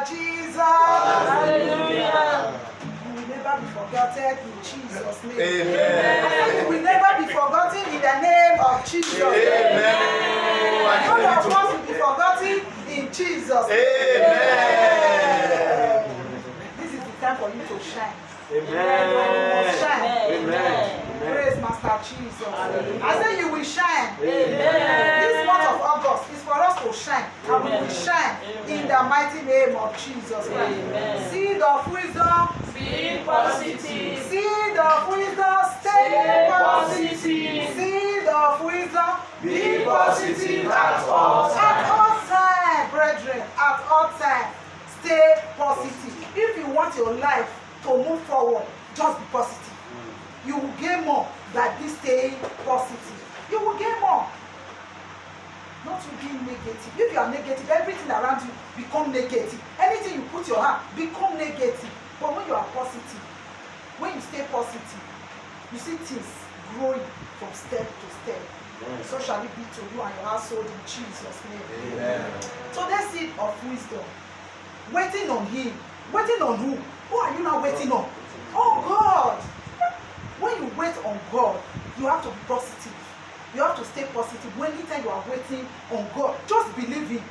Jesus. Hallelujah. You will never be forgotten in Jesus' name. Amen. You will never be forgotten in the name of Jesus. Amen. None of us will be forgotten in Jesus' name. Amen. This is the time for you to shine. Amen. Shine. Amen. Praise Master Jesus. Hallelujah. I say you will shine. Amen. This month of August is for us to shine. And we will shine in the mighty name of Jesus Christ. Amen. Seed of wisdom. Be positive. Seed of wisdom. Stay positive. Seed of wisdom. Be positive at all At all times, brethren. At all times. Stay positive. If you want your life to move forward, just be positive. You will gain more by this staying positive. You will gain more. Not to be negative. If you are negative, everything around you become negative. Anything you put your hand become negative. But when you are positive, when you stay positive, you see things growing from step to step. So shall it be to you and your household in Jesus' name. Amen. So that's seed of wisdom. Waiting on him. Waiting on who? Who are you now waiting on? Oh God. When you wait on God, you have to be positive. You have to stay positive. When anytime you are waiting on God, just believe Him.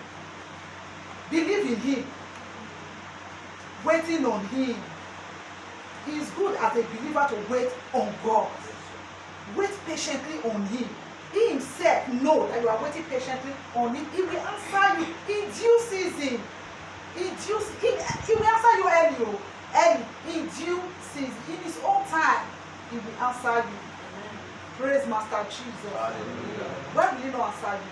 Believe in Him. Waiting on Him. It is good as a believer to wait on God. Wait patiently on Him. He Himself knows that you are waiting patiently on Him. He will answer you in due season. He will answer you early. In due season. In His own time. He will answer you. Praise Master Jesus. Why will He not answer you?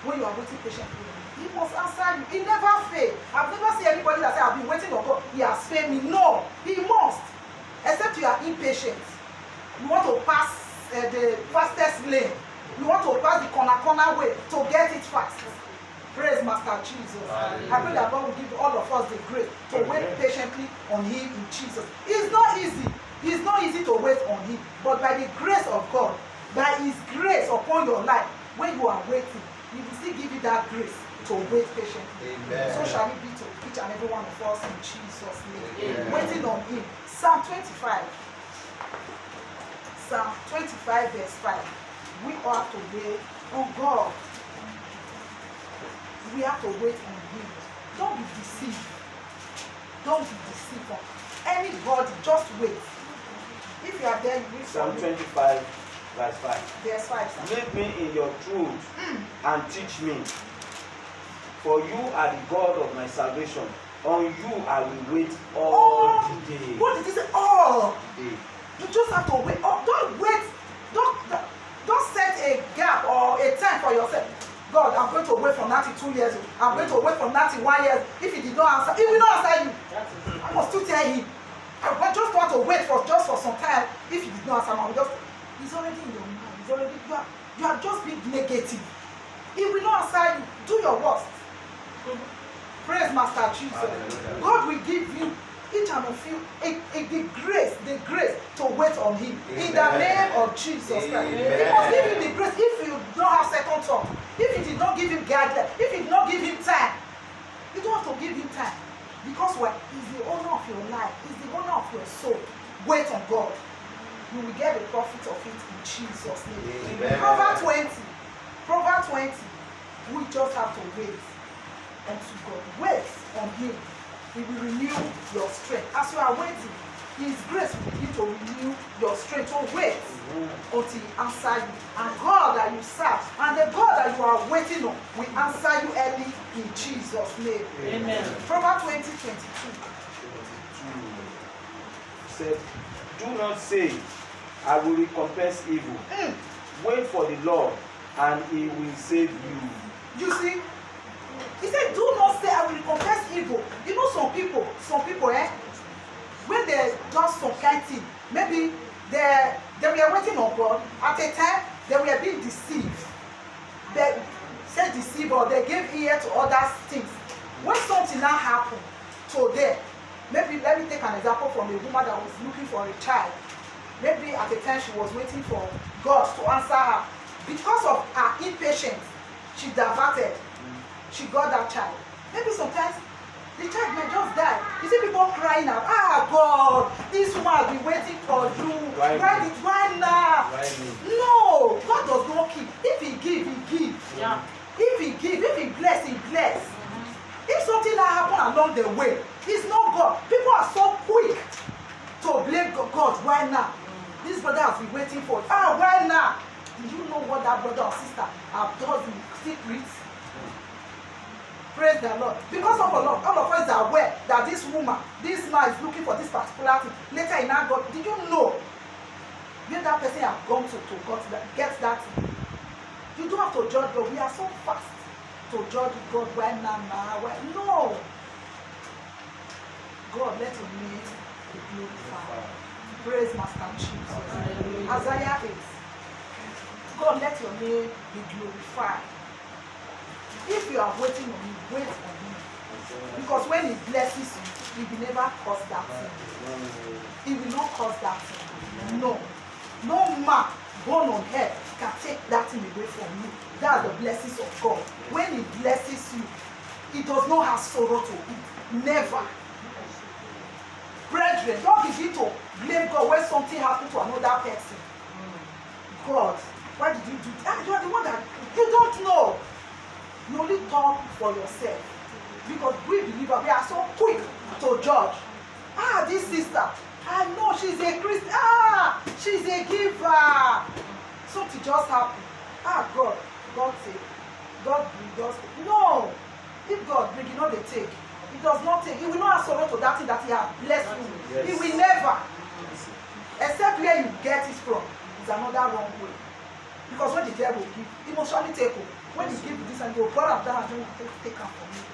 When you are waiting patiently, He must answer you. He never fails. I've never seen anybody that says, I've been waiting on God. He has failed me. No, He must. Except you are impatient. You want to pass the fastest lane. You want to pass the corner way to get it fast. Praise Master Jesus. I pray that God will give all of us the grace to wait patiently on Him in Jesus. It's not easy. It's not easy to wait on Him. But by the grace of God, by His grace upon your life, when you are waiting, He will still give you that grace to wait patiently. Amen. So shall it be to each and every one of us in Jesus' name. Amen. Waiting on Him. Psalm 25. Psalm 25 verse 5. We all have to wait on God. We have to wait on Him. Don't be deceived. Don't be deceived. Anybody, just wait. If you are there, you read Psalm 25, verse 5. Verse 5. Lead me in your truth and teach me. For you are the God of my salvation. On you I will wait all the day. What did he say? Oh, Day. you just have to wait. Oh, don't wait. Don't set a gap or a time for yourself. God, I'm going to wait for 92 years old. I'm going to wait for 91 years. If He did not answer, He will not answer you. I must still tell Him. I just want to wait for some time. If He did not answer, He's already in your mind. He's already you are just being negative. He will not answer you. Do your worst. Praise Master Jesus. Hallelujah. God will give you each and of you the grace to wait on Him. In the name of Jesus Christ. He must give you the grace. If you don't have second thought, if He did not give Him guidance, if He did not give Him time, you don't have to give Him time. Because what? He's the owner of your life. He's the owner of your soul. Wait on God. You will get the profit of it in Jesus' name. Amen. Proverbs 20. We just have to wait unto God. Wait on Him. He will renew your strength. As you are waiting, His grace will begin to renew your strength. So wait until He answers you. And God that you serve, and the God that you are waiting on, will answer you early in Jesus' name. Amen. Proverbs 20:22. Said, do not say, I will recompense evil. Wait for the Lord, and He will save you. You see? He said, do not say I will recompense evil. You know some people, when they do some kind of thing, maybe they were waiting on God. At a time, they were being deceived. They said deceive or they gave ear to other things. When something now happened to them, maybe let me take an example from a woman that was looking for a child. Maybe at the time she was waiting for God to answer her. Because of her impatience, she diverted. She got that child. Maybe sometimes the child You see people crying out, ah God, this woman has been waiting for you. Why Why now? Why me? No, God does not keep. If he give, he give. Yeah. If he give, if he bless, he bless. If something that happen along the way, it's not God. People are so quick to blame God. Why now? This brother has been waiting for. Ah, why now? Do you know what that brother or sister have done in secret? Praise the Lord. Because of all of us are aware that this woman, this man is looking for this particular thing. Later in our God, did you know where that person have gone to get that thing? You don't have to judge God. We are so fast to judge God. Why now? Why? No. God, let your name be glorified. Praise Master Jesus. Isaiah 8. God, let your name be glorified. If you are waiting on him, wait on him. Because when he blesses you, he will never cause that thing. He will not cause that thing. No. No man born on earth can take that thing away from you. That's the blessings of God. When he blesses you, he does not have sorrow to it. Never. Brethren, don't begin to blame God when something happened to another person. God, why did you do that? You are the one that you don't know. You only talk for yourself. Because we believers, we are so quick to judge. Ah, this sister, I know she's a Christian. Ah, she's a giver. Something just happened. Ah, God say, God bring us. No. If God bring, you know they take. He does not take. He will not have sorrow to that thing that he has blessed you. Yes. He will never. Except where you get it from is another wrong way. Because when the devil give, emotionally take over. When he give you this and you go, God have done and take up from you.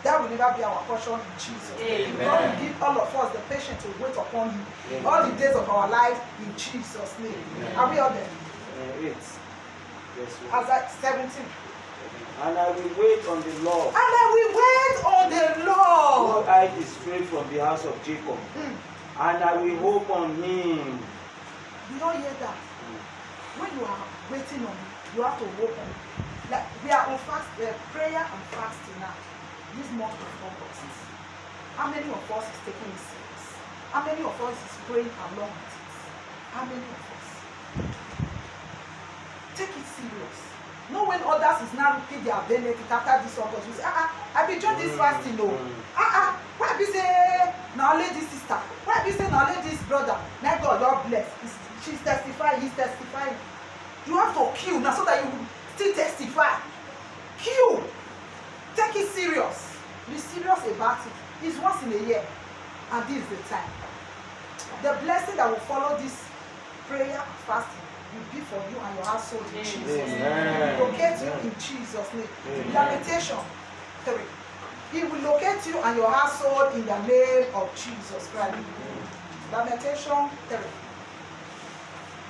That will never be our portion in Jesus. Amen. God will give all of us the patience to wait upon you. Amen. All the days of our life in Jesus' name. Amen. Are we all there? 8. Yes, Isaiah 17. and I will wait on the Lord. And I will wait on the Who Lord. hide his face from the house of Jacob, and I will hope on him. You don't hear that? When you are waiting on him, you have to hope on him. Like we are on fast, prayer and fasting now. This month of August. How many of us is taking it serious? How many of us is praying along with it? How many of us? Take it serious. Know when others is now reaping their benefit after this August. You say, I be join this fasting, no. Why be say now only this sister? Why be say now only this brother? Now God bless. She's testifying, he's testifying. You have to queue now so that you will still testify. Queue. Take it serious. Be serious about it. It's once in a year. And this is the time. The blessing that will follow this prayer and fasting will be for you and your household in Jesus' name. Amen. Locate you in Jesus' name. Lamentation 3. He will locate you and your household in the name of Jesus Christ. Lamentation 3.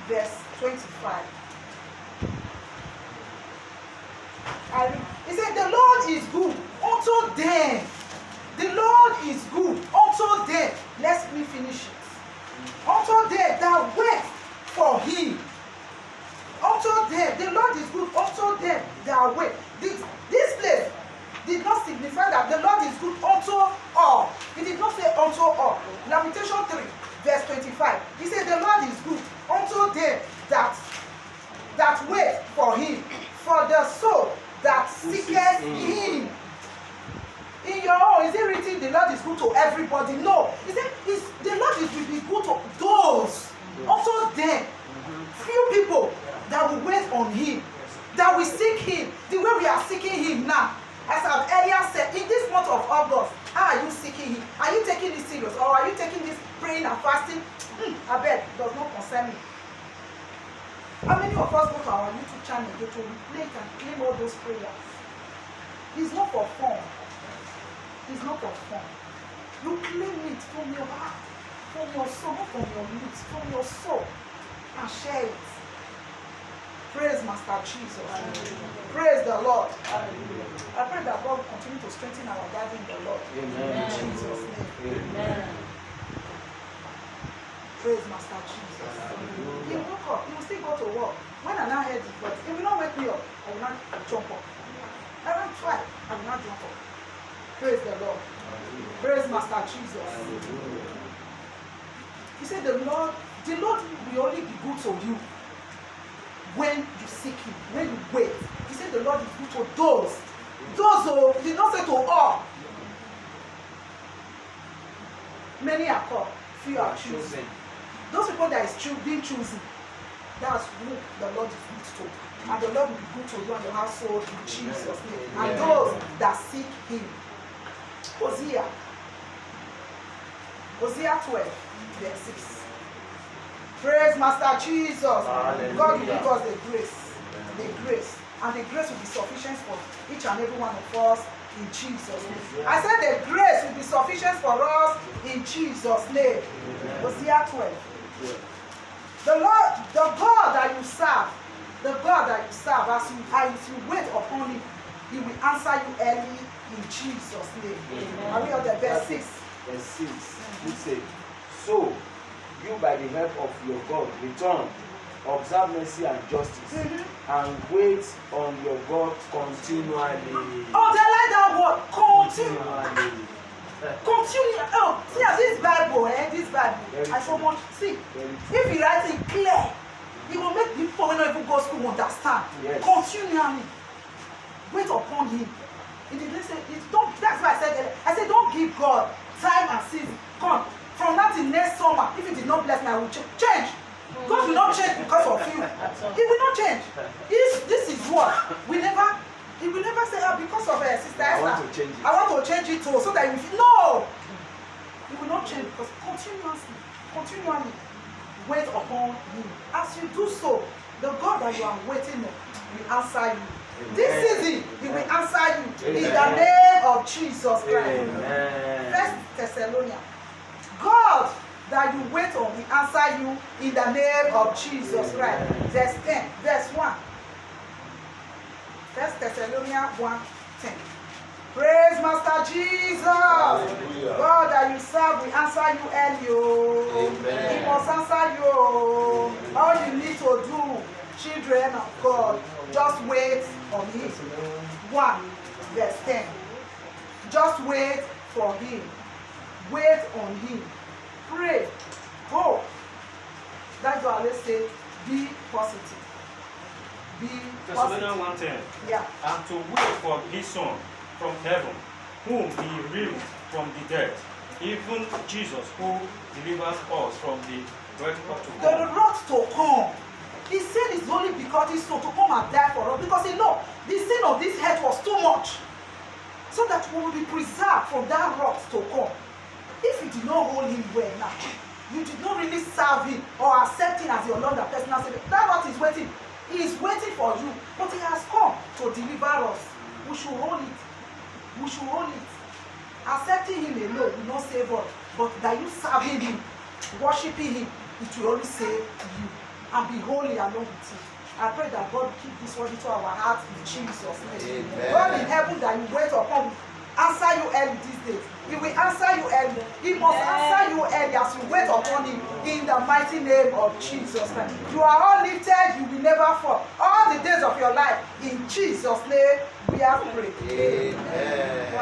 Verse 25. He said, the Lord is good unto them. The Lord is good unto them. Let me finish it. Unto them that wait for him. Unto them. The Lord is good unto them that wait. This place did not signify that the Lord is good unto all. He did not say unto all. Lamentation 3, verse 25. He said, the Lord is good unto them that wait for him, for the soul that seeketh him. In your own, is it written the Lord is good to everybody? No. He said the Lord will be good to those, also them, few people that will wait on him, that will seek him, the way we are seeking him now. As I've earlier said, in this month of August, how are you seeking him? Are you taking this serious, or are you taking this praying and fasting? I bet it does not concern me. How many of us go to our YouTube channel to replay and claim all those prayers? It's not for fun. It's not for fun. You claim it from your heart, from your soul, not from your lips, from your soul, and share it. Praise Master Jesus. Praise the Lord. I pray that God will continue to strengthen our body in the Lord. Amen. In Jesus' name. Amen. Praise Master Jesus. He will woke up. He will still go to work. When I now heard his voice, he will not wake me up. I will not jump up. I will not try. I will not jump up. Praise the Lord. Praise Master Jesus. He said the Lord will only be good to you when you seek him, when you wait. He said the Lord is good to those who did not say to all. Many are called, few are chosen. Those people that is being chosen, that's who the Lord is good to. And the Lord will be good to you and your household in Jesus' name. And those that seek him. Hosea 12, verse 6. Praise Master Jesus. Hallelujah. God will give us the grace. The grace. And the grace will be sufficient for each and every one of us in Jesus' name. I said the grace will be sufficient for us in Jesus' name. Hosea 12. The Lord, the God that you serve, as you wait upon him, he will answer you early in Jesus' name. Are we on the verse 6? Verse 6. He said, so you by the help of your God return, observe mercy and justice, and wait on your God continually. Underline that word, Continually. continue. Oh, see this Bible, this Bible. Very I so true. much see. Very true. If he writes it clear, he will make people when not even go school understand. Yes. Continually wait upon him. He didn't say it. Don't. That's why I said earlier. I said don't give God time and season. Come from now till next summer. If he did not bless me, I will change. God will not change because of you. He will not change. This is what we never. He will never say, because of Sister Esther, I want to change it. I want to change it too, so that you feel, no. He will not change because continually wait upon him. As you do so, the God that you are waiting on will answer you. Amen. This season, he will answer you in the Amen. name of Jesus Christ. Amen. First Thessalonians. God that you wait on will answer you in the name of Jesus Christ. Verse 10, verse 1. First Thessalonians 1:10. Praise Master Jesus. Hallelujah. God that you serve will answer you early. Amen. He must answer you. All you need to do, children of God, just wait on him. 1 verse 10. Just wait for him. Wait on him. Pray. Hope. That's what I always say. Be positive. Be positive. Thessalonians 1:10. Yeah. And to wait for his Son from heaven, whom he raised from the dead, even Jesus, who delivers us from the wrath to The come. wrath to come. He said it's only because he's so to come and die for us. Because he know the sin of this earth was too much. So that we will be preserved from that wrath to come. If you did not hold him well now, you did not really serve him or accept him as your Lord and personal Savior, that wrath is waiting. He is waiting for you. But he has come to deliver us. We should hold it. We should hold it. Accepting him alone will not save us. But that you serving him, worshiping him, it will only save you. And be holy along with him. I pray that God will keep this word into our hearts in Jesus' name. Amen. God in heaven that you wait upon will answer you early these days. He will answer you early. He must answer you early as you wait upon him in the mighty name of Jesus Christ. You are all lifted, you will never fall. All the days of your life, in Jesus' name, we have prayed. Amen.